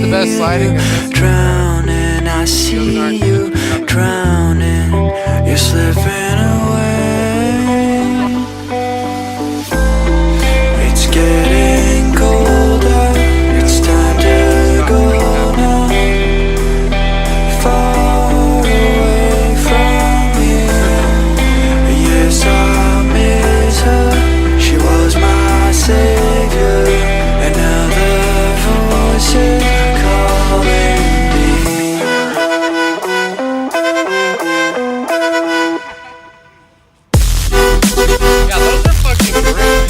the best sliding. Drowning, I see you drowning. You're slipping away. It's getting colder. It's time to go now. Far away from you. Yes, I miss her. She was my savior. And now the voices calling me. Yeah, those are fucking great.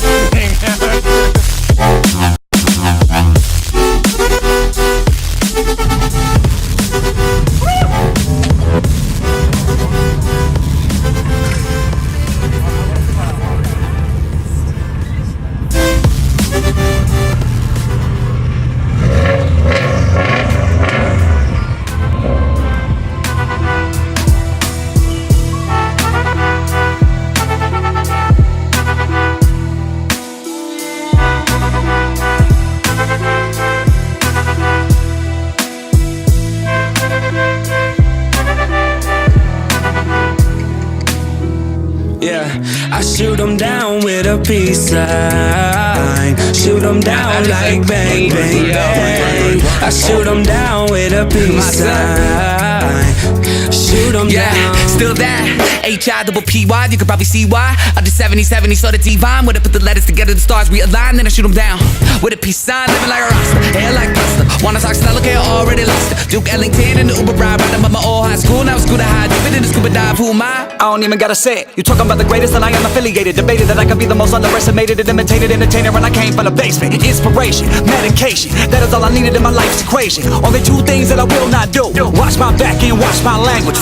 Yeah, I shoot 'em down with a peace sign. Shoot 'em down like bang, bang, bang. I shoot 'em down with a peace sign. Shoot 'em down. Still that H-I-double-P-Y, you can probably see why. I did 70-70, so the divine. When I put the letters together, the stars realign. Then I shoot 'em down with a peace sign. Living like a roster, hair like pasta. Wanna talk style, okay, already lost it. Duke Ellington in the Uber ride. Riding by my old high school, now it's school to high. Dipping in the scuba dive, who am I? I don't even gotta say it. You talking about the greatest and I am affiliated. Debated that I could be the most underestimated and imitated entertainer. And I came from the basement. Inspiration, medication, that is all I needed in my life's equation. Only two things that I will not do: watch my back and watch my language.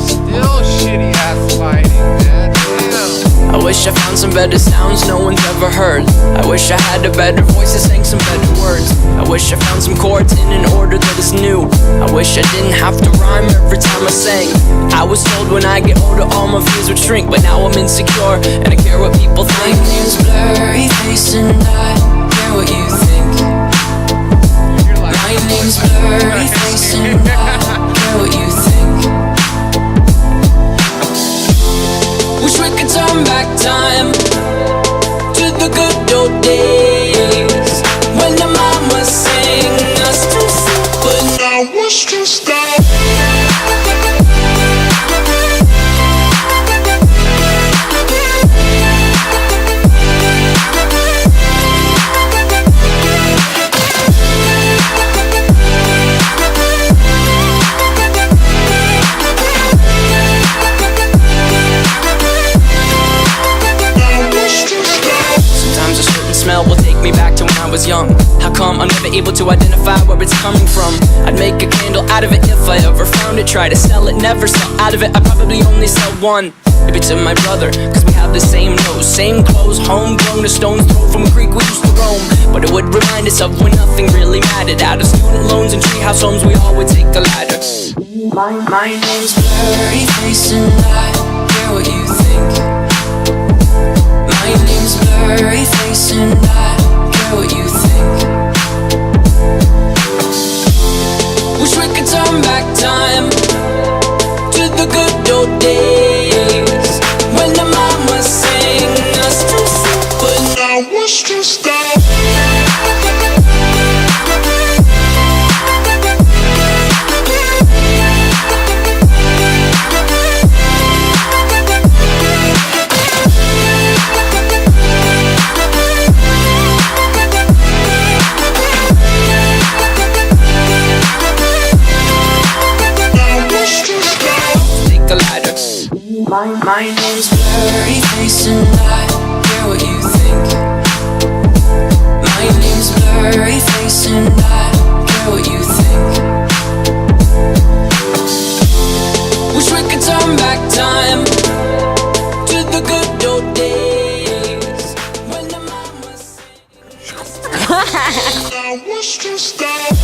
Still shitty ass sliding, man. Damn. I wish I found some better sounds no one's ever heard. I wish I had a better voice that sang some better words. I wish I found some chords in an order that is new. I wish I didn't have to rhyme every time I sang. I was told when I get older all my fears would shrink, but now I'm insecure and I care what people think. My name's Blurry Face and I care what you think. My name's Blurry Face and I care what you think. Wish we could turn back time to the good old days when the mama sang us to sleep, but now it's just that. Will take me back to when I was young. How come I'm never able to identify where it's coming from? I'd make a candle out of it if I ever found it. Try to sell it, never sell out of it. I probably only sell one. Maybe to my brother, cause we have the same nose, same clothes, homegrown, a stone's throw from a creek we used to roam. But it would remind us of when nothing really mattered. Out of student loans and treehouse homes, we all would take a ladder. My name's Blurry Face and I care what you think. My name's Blurry Face and I care what you think. Wish we could turn back time to the good old days when the mama sang us to sleep, but now it's just that. My name's Blurry Face and I care what you think. My name's Blurry Face and I care what you think. Wish we could turn back time to the good old days when the mama sang. Now it's just that.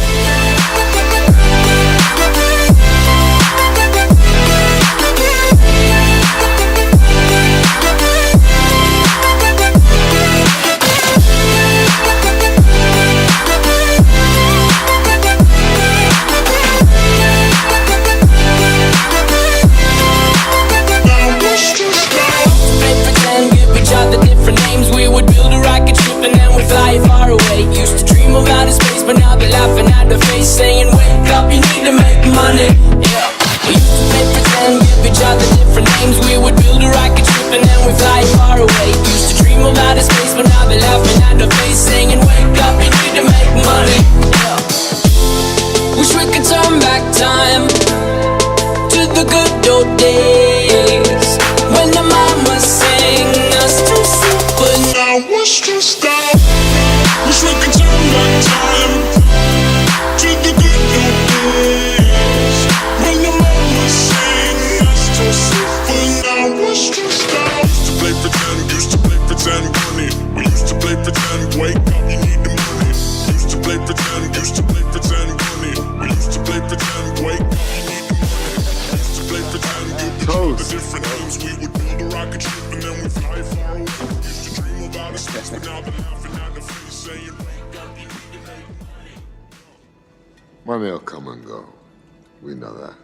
saying, wake up, you need to make money. Yeah. We used to play pretend, give each other different names. We would build a rocket ship and then we fly far away. Used to dream of outer space, but now they're laughing at the face, saying, wake up, you need to make money. Yeah. Wish we could turn back time to the good old days when the mama sang us to sleep, but now what's to stop? Wish we could turn back time to the good old days when the mama sang us to sleep, but now what's to stop? Used to play pretend, used to play pretend, money. We used to play pretend, wake up, you need the money. Used to play pretend, used to play pretend, money. We used to play pretend, wake up, you need the money. Used to play pretend, give the different names. We would build a rocket ship and then we fly far away. Used to dream about a space, but now they're laughing at the face, saying, wake up, you need to make money. Money will come and go. We know that.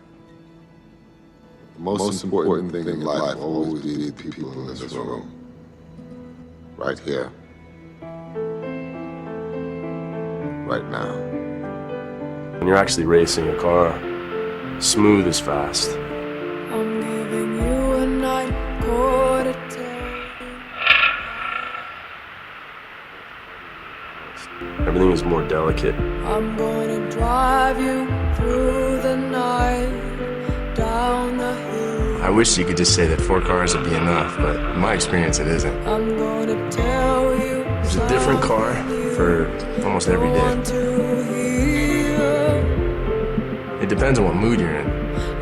The most important thing in life will always be the people in this room. Right here. Right now. When you're actually racing a car, smooth is fast. I'm giving you a night, quarter to. Everything is more delicate. I'm gonna drive you through the night, down the hill. I wish you could just say that 4 cars would be enough, but in my experience it isn't. I'm gonna tell you. There's a different car for almost every day. It depends on what mood you're in.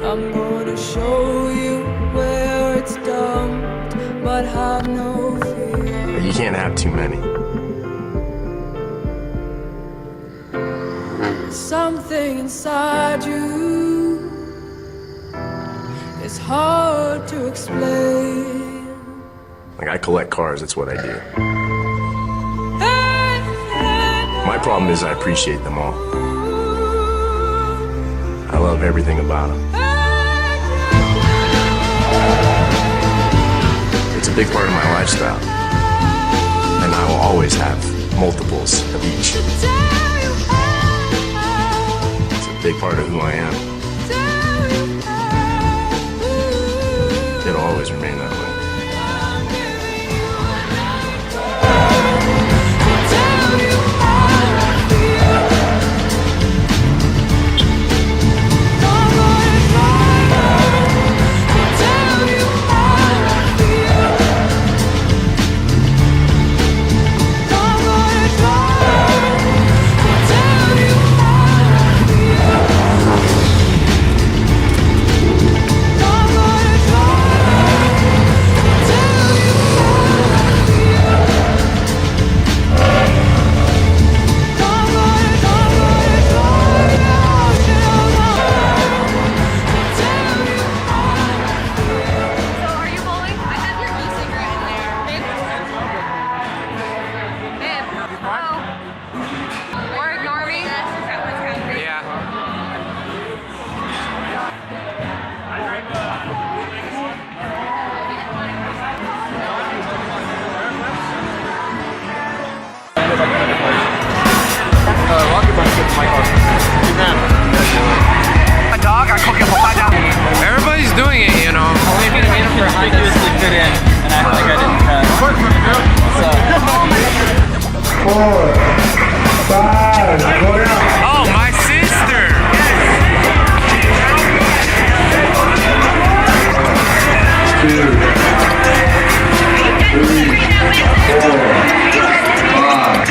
I'm gonna show you where it's dumped, but have no fear. But you can't have too many. Something inside you is hard to explain. Like, I collect cars, that's what I do. My problem is I appreciate them all. I love everything about them. It's a big part of my lifestyle. And I will always have multiples of each. It's a big part of who I am. It'll always remain that way. Everybody's doing it, you know. Conspicuously fit in, and I feel like I didn't cut. Oh, my sister!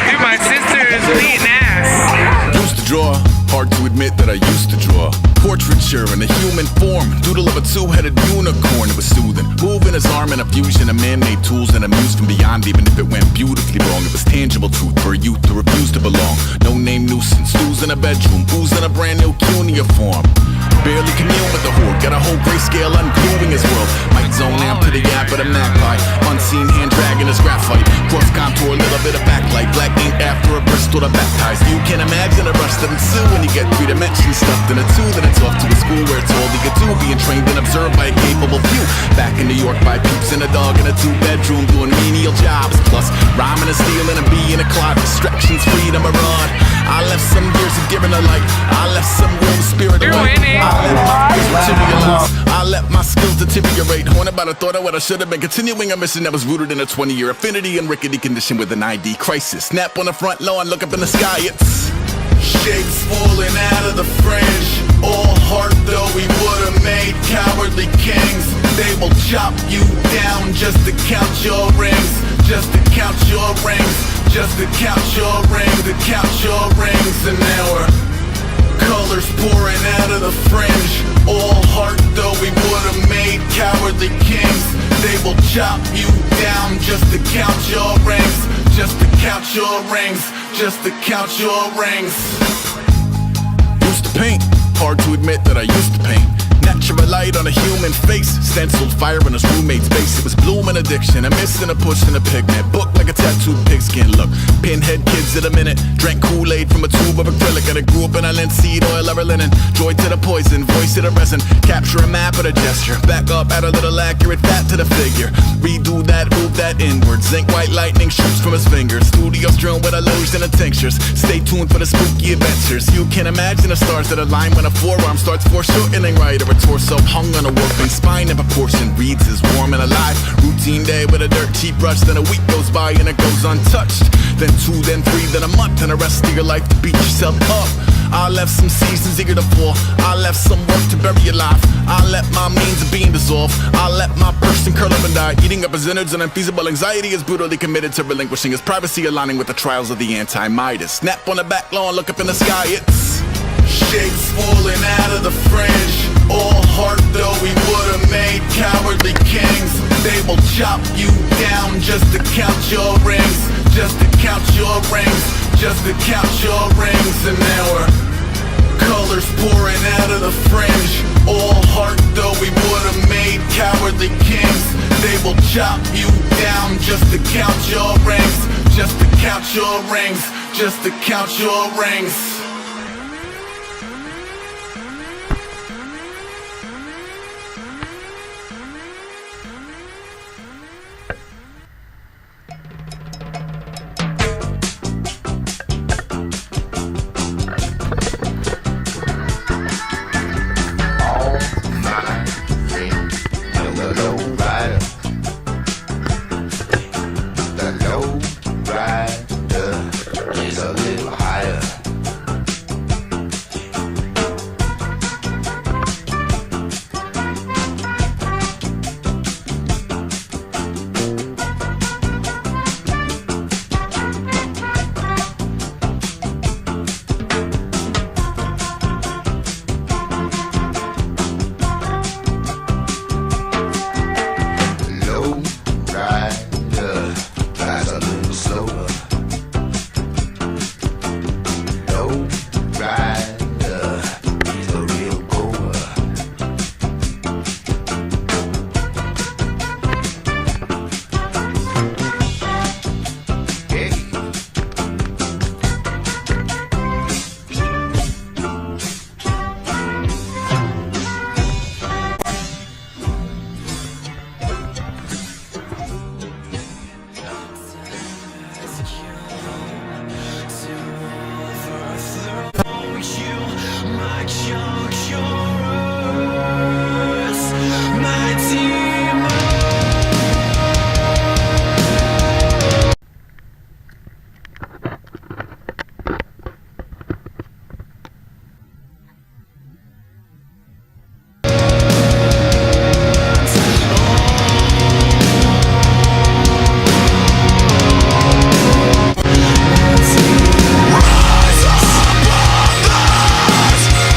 Dude, my sister is beating ass. Used to draw, hard to admit that I used to draw. Portraiture in a human form, doodle of a 2-headed unicorn. It was soothing, moving his arm in a fusion of man-made tools and a muse from beyond. Even if it went beautifully wrong, it was tangible truth for a youth to refuse to belong. No name nuisance, stews in a bedroom, booze in a brand new cuneiform. Barely commune with the horde, got a whole grayscale ungluing his world. Might zone amp to the yap of the magpie, unseen hand dragging his graphite. Cross contour, a little bit of backlight, black ink after a Bristol to baptize. You can imagine a rush that ensue when you get 3 dimensions stuffed in a 2. Then it's off to a school where it's all you get to, being trained and observed by a capable few. Back in New York by peeps and a dog in a 2-bedroom doing menial jobs. Plus rhyming and stealing and being a clod, distractions, freedom, a rod. I left some years of giving a light, I left deteriorate. Haunted by the thought of what I should have been. Continuing a mission that was rooted in a 20-year affinity and rickety condition with an ID crisis. Snap on the front lawn, look up in the sky, it's shapes falling out of the fringe. All heart though we would've made cowardly kings. They will chop you down just to count your rings. Just to count your rings. Just to count your rings. To count your rings. And now we're colors pouring out of the fringe. All heart though we would've made cowardly kings. They will chop you down just to count your rings. Just to count your rings. Just to count your rings. Used to paint, hard to admit that I used to paint. Natural light on a human face, stenciled fire in his roommate's face. It was bloom and addiction, a miss and a push and a pigment. Book like a tattooed pigskin look. Pinhead kids in a minute. Drank Kool-Aid from a tube of acrylic, and I grew up in a linseed oil or linen. Joy to the poison, voice to the resin. Capture a map of the gesture. Back up, add a little accurate fat to the figure. Redo that, move that inward. Zinc white lightning shoots from his fingers. Studio strewn with illusion and tinctures. Stay tuned for the spooky adventures. You can imagine the stars that align when a forearm starts foreshortening right, or a torso hung on a warping spine in proportion. Reads as warm and alive. Routine day with a dirt cheap brush. Then a week goes by and it goes untouched. Then 2, then 3, then a month, and the rest of your life to beat yourself up. I left some seasons eager to fall. I left some work to bury alive. I let my means of being dissolve. I let my person curl up and die. Eating up his innards and unfeasible anxiety is brutally committed to relinquishing his privacy, aligning with the trials of the anti-Midas. Snap on the back lawn, look up in the sky, it's shapes falling out of the fringe. All heart though we would've made cowardly kings. They will chop you down just to count your rings. Just to count your rings. Just to count your rings. And now we're colors pouring out of the fringe. All heart though we would've made cowardly kings. They will chop you down just to count your rings. Just to count your rings. Just to count your rings.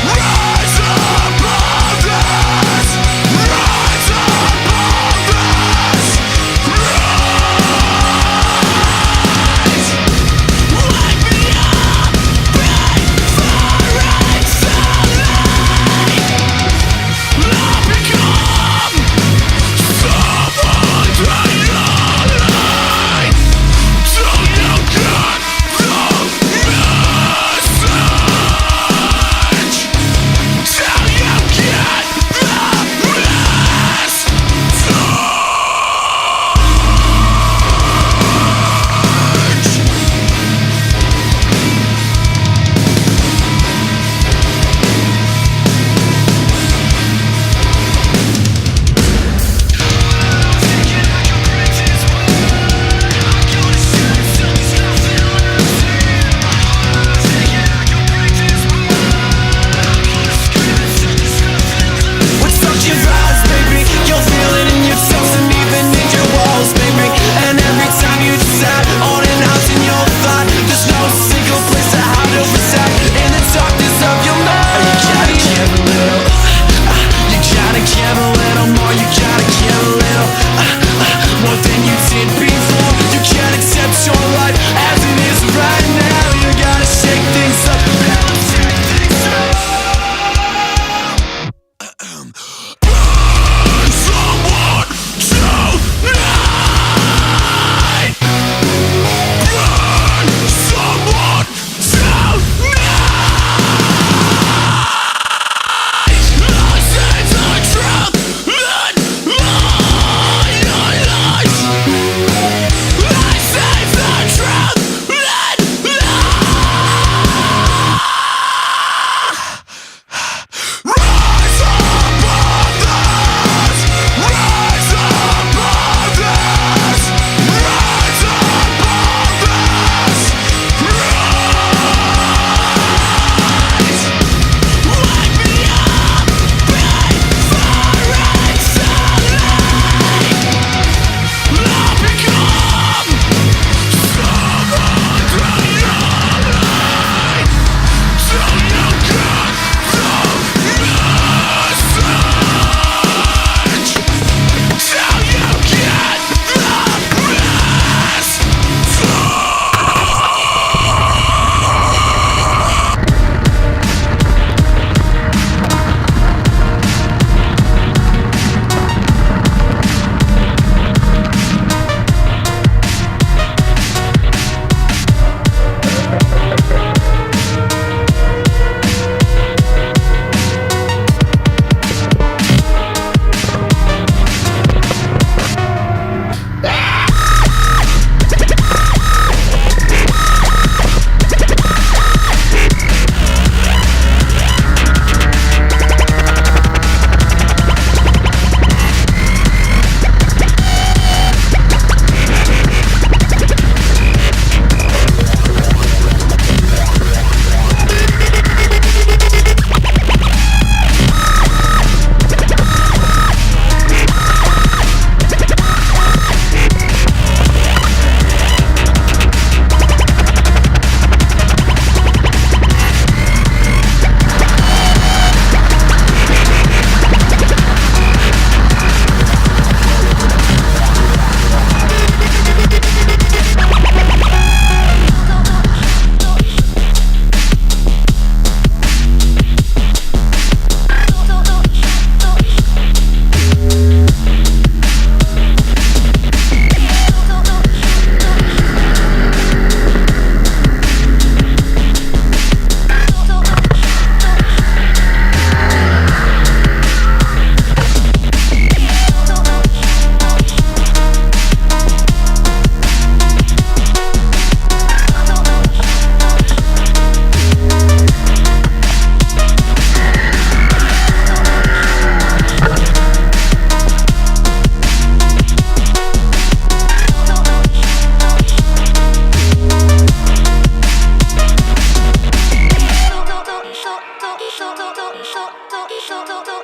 Rise up!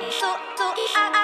So I